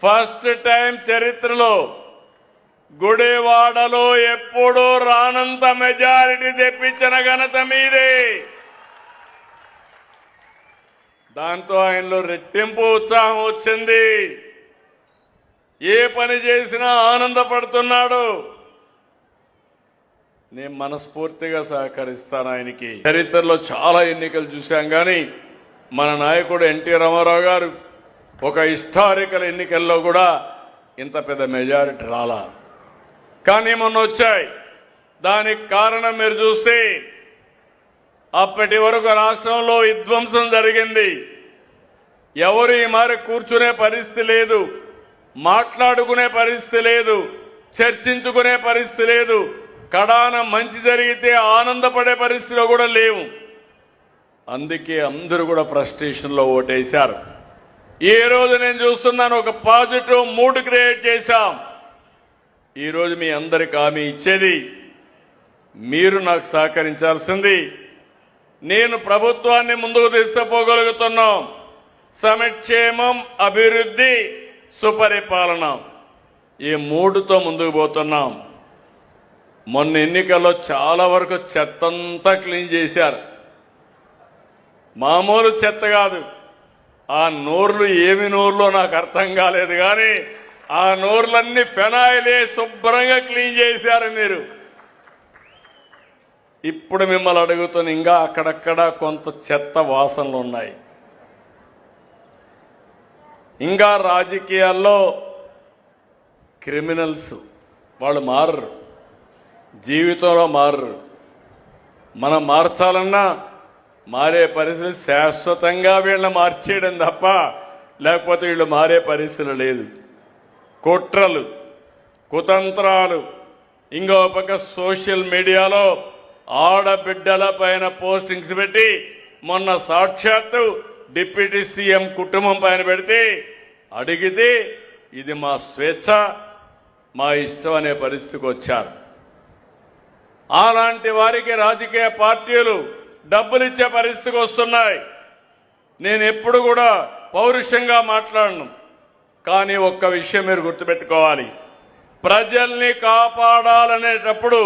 First time చరిత్రలో గుడివాడలో ఎప్పుడూ రానంత మెజారిటీ తెప్పించిన ఘనత మీదే. దాంతో ఆయనలో రెట్టింపు ఉత్సాహం వచ్చింది. ఏ పని చేసినా ఆనందపడుతున్నాడు. నేను మనస్ఫూర్తిగా సహకరిస్తాను ఆయనకి. చరిత్రలో చాలా ఎన్నికలు చూశాం కానీ మన నాయకుడు ఎన్టీ రామారావు గారు ఒక హిస్టారికల్ ఎన్నికల్లో కూడా ఇంత పెద్ద మెజారిటీ రాలా. కానీ మొన్న వచ్చాయి. దానికి కారణం మీరు చూస్తే అప్పటి వరకు రాష్ట్రంలో విధ్వంసం జరిగింది. ఎవరు ఈ మారి కూర్చునే పరిస్థితి లేదు, మాట్లాడుకునే పరిస్థితి లేదు, చర్చించుకునే పరిస్థితి లేదు. కడాన మంచి జరిగితే ఆనందపడే పరిస్థితిలో కూడా లేవు. అందుకే అందరూ కూడా ఫ్రస్ట్రేషన్లో ఓటేశారు. ఈ రోజు నేను చూస్తున్నాను ఒక పాజిటివ్ మూడ్ క్రియేట్ చేశాం. ఈ రోజు మీ అందరికి హామీ ఇచ్చేది మీరు నాకు సహకరించాల్సింది. నేను ప్రభుత్వాన్ని ముందుకు తీసుకుపోగలుగుతున్నాం. సంక్షేమం, అభివృద్ధి, సుపరిపాలన ఈ మూడుతో ముందుకు పోతున్నాం. మొన్న ఎన్నికల్లో చాలా వరకు చెత్తంతా క్లీన్ చేశారు. మామూలు చెత్త కాదు. ఆ నోర్లు ఏమి నోర్లో నాకు అర్థం కాలేదు కానీ ఆ నోర్లన్నీ ఫెనాయిలే శుభ్రంగా క్లీన్ చేశారు మీరు. ఇప్పుడు మిమ్మల్ని అడుగుతున్న ఇంకా అక్కడక్కడ కొంత చెత్త వాసనలు ఉన్నాయి. ఇంకా రాజకీయాల్లో క్రిమినల్స్ వాళ్ళు మారరు, జీవితంలో మారరు. మనం మార్చాలన్నా మారే పరిస్థితి శాశ్వతంగా వీళ్ళని మార్చేయడం తప్ప లేకపోతే వీళ్ళు మారే పరిస్థితి లేదు. కుట్రలు, కుతంత్రాలు, ఇంకో పక్క సోషల్ మీడియాలో ఆడబిడ్డల పైన పోస్టింగ్స్ పెట్టి మొన్న సాక్షాత్తు డిప్యూటీ సీఎం కుటుంబం పైన పెడితే అడిగితే ఇది మా స్వేచ్ఛ, మా ఇష్టం అనే పరిస్థితికి వచ్చారు. అలాంటి వారికి రాజకీయ పార్టీలు డబ్బులు ఇచ్చే పరిస్థితికి వస్తున్నాయి. నేను ఎప్పుడు కూడా పౌరుషంగా మాట్లాడను. కానీ ఒక్క విషయం మీరు గుర్తుపెట్టుకోవాలి. ప్రజల్ని కాపాడాలనేటప్పుడు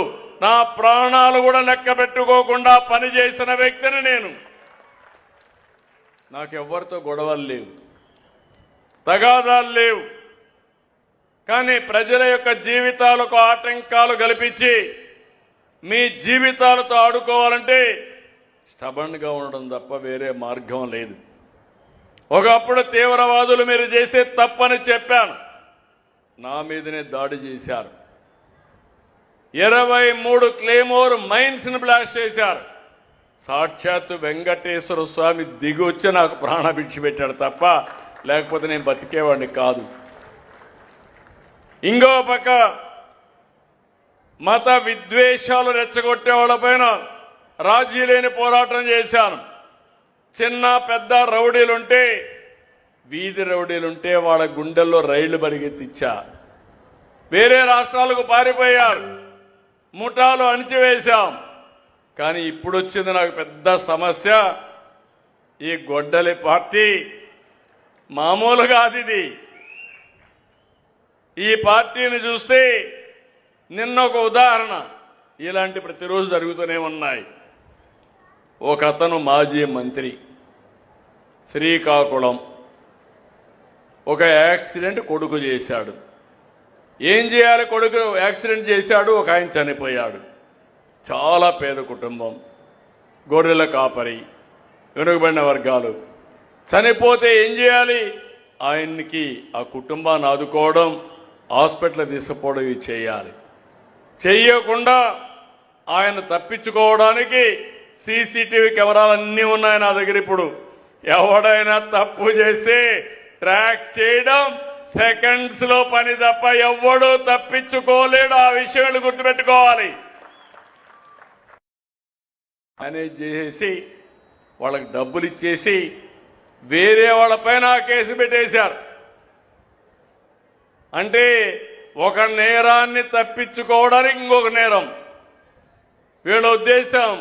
నా ప్రాణాలు కూడా లెక్క పెట్టుకోకుండా పనిచేసిన వ్యక్తిని నేను. నాకెవ్వరితో గొడవలు లేవు, తగాదాలు లేవు. కానీ ప్రజల యొక్క జీవితాలకు ఆటంకాలు కల్పించి మీ జీవితాలతో ఆడుకోవాలంటే స్టబన్గా ఉండడం తప్ప వేరే మార్గం లేదు. ఒకప్పుడు తీవ్రవాదులు మీరు చేసే తప్పని చెప్పాను, నా మీదనే దాడి చేశారు. 23 క్లేమోర్ మైన్స్ ని బ్లాస్ట్ చేశారు. సాక్షాత్తు వెంకటేశ్వర స్వామి దిగి వచ్చి నాకు ప్రాణభిక్ష పెట్టాడు తప్ప లేకపోతే నేను బతికేవాడిని కాదు. ఇంకో పక్క మత విద్వేషాలు రెచ్చగొట్టే వాళ్ళపైన రాజీ లేని పోరాటం చేశాను. చిన్న పెద్ద రౌడీలుంటే, వీధి రౌడీలుంటే వాళ్ళ గుండెల్లో రైళ్లు పరిగెత్తిచ్చా. వేరే రాష్ట్రాలకు పారిపోయారు, ముఠాలు అణిచివేశాం. కానీ ఇప్పుడు వచ్చింది నాకు పెద్ద సమస్య. ఈ గొడ్డలి పార్టీ మామూలుగా అది. ఈ పార్టీని చూస్తే నిన్న ఒక ఉదాహరణ, ఇలాంటి ప్రతిరోజు జరుగుతూనే ఉన్నాయి. ఒక అతను మాజీ మంత్రి, శ్రీకాకుళం, ఒక యాక్సిడెంట్ కొడుకు చేశాడు. ఏం చేయాలి? కొడుకు యాక్సిడెంట్ చేశాడు, ఒక ఆయన చనిపోయాడు. చాలా పేద కుటుంబం, గొర్రెల కాపరి, వెనుకబడిన వర్గాలు. చనిపోతే ఏం చేయాలి? ఆయన్ని ఆ కుటుంబాన్ని ఆదుకోవడం, హాస్పిటల్ తీసుకుపోవడం ఇవి చేయాలి. చెయ్యకుండా ఆయన తప్పించుకోవడానికి సీసీటీవీ కెమెరాలు అన్నీ ఉన్నాయి నా దగ్గర. ఇప్పుడు ఎవడైనా తప్పు చేస్తే ట్రాక్ చేయడం సెకండ్స్ లో పని తప్ప ఎవడూ తప్పించుకోలేడు. ఆ విషయాలు గుర్తుపెట్టుకోవాలి. మేనేజ్ చేసి వాళ్ళకి డబ్బులు ఇచ్చేసి వేరే వాళ్ళపైన కేసు పెట్టేశారు. అంటే ఒక నేరాన్ని తప్పించుకోవడానికి ఇంకొక నేరం. వీళ్ళ ఉద్దేశం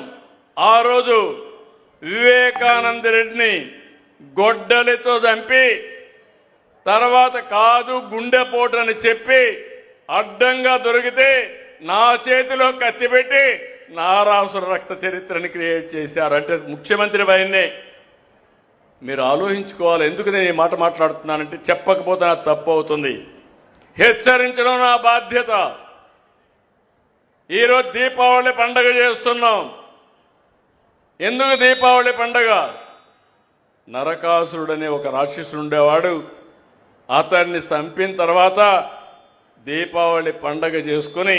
ఆ రోజు వివేకానంద రెడ్డిని గొడ్డలితో చంపి తర్వాత కాదు గుండెపోటు అని చెప్పి అడ్డంగా దొరికితే నా చేతిలో కత్తి పెట్టి నారాసుర రక్త చరిత్రని క్రియేట్ చేశారు. అంటే ముఖ్యమంత్రి భయన్నే మీరు ఆలోచించుకోవాలి. ఎందుకు నేను ఈ మాట మాట్లాడుతున్నానంటే చెప్పకపోతే నాకు తప్పు అవుతుంది. హెచ్చరించడం నా బాధ్యత. ఈరోజు దీపావళి పండగ చేస్తున్నాం. ఎందుకు దీపావళి పండగ? నరకాసురుడనే ఒక రాక్షసుడు ఉండేవాడు. అతన్ని చంపిన తర్వాత దీపావళి పండగ చేసుకుని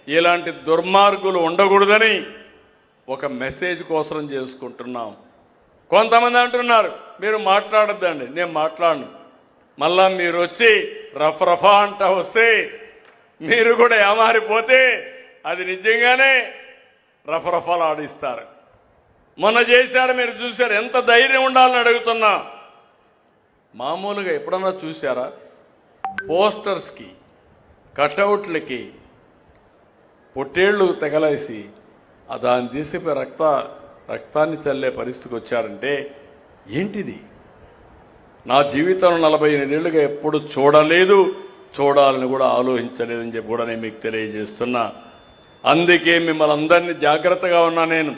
ఇలాంటి దుర్మార్గులు ఉండకూడదని ఒక మెసేజ్ కోసం చేసుకుంటున్నాం. కొంతమంది అంటున్నారు మీరు మాట్లాడొద్దండి. నేను మాట్లాడను. మళ్ళా మీరు వచ్చి రఫరఫా అంట వస్తే మీరు కూడా ఏమారిపోతే అది నిజంగానే రఫరఫాలు ఆడిస్తారు. మొన్న చేశారు, మీరు చూశారు. ఎంత ధైర్యం ఉండాలని అడుగుతున్నా. మామూలుగా ఎప్పుడన్నా చూశారా? పోస్టర్స్కి కటౌట్లకి పొట్టేళ్లు తెగలేసి దాన్ని తీసిపోయి రక్తాన్ని చల్లే పరిస్థితికి వచ్చారంటే ఏంటిది? నా జీవితంలో 48 ఏళ్లుగా ఎప్పుడు చూడలేదు, చూడాలని కూడా ఆలోచించలేదని చెప్పి కూడా నేను మీకు తెలియజేస్తున్నా. అందుకే మిమ్మల్ని అందరినీ జాగ్రత్తగా ఉన్నా నేను.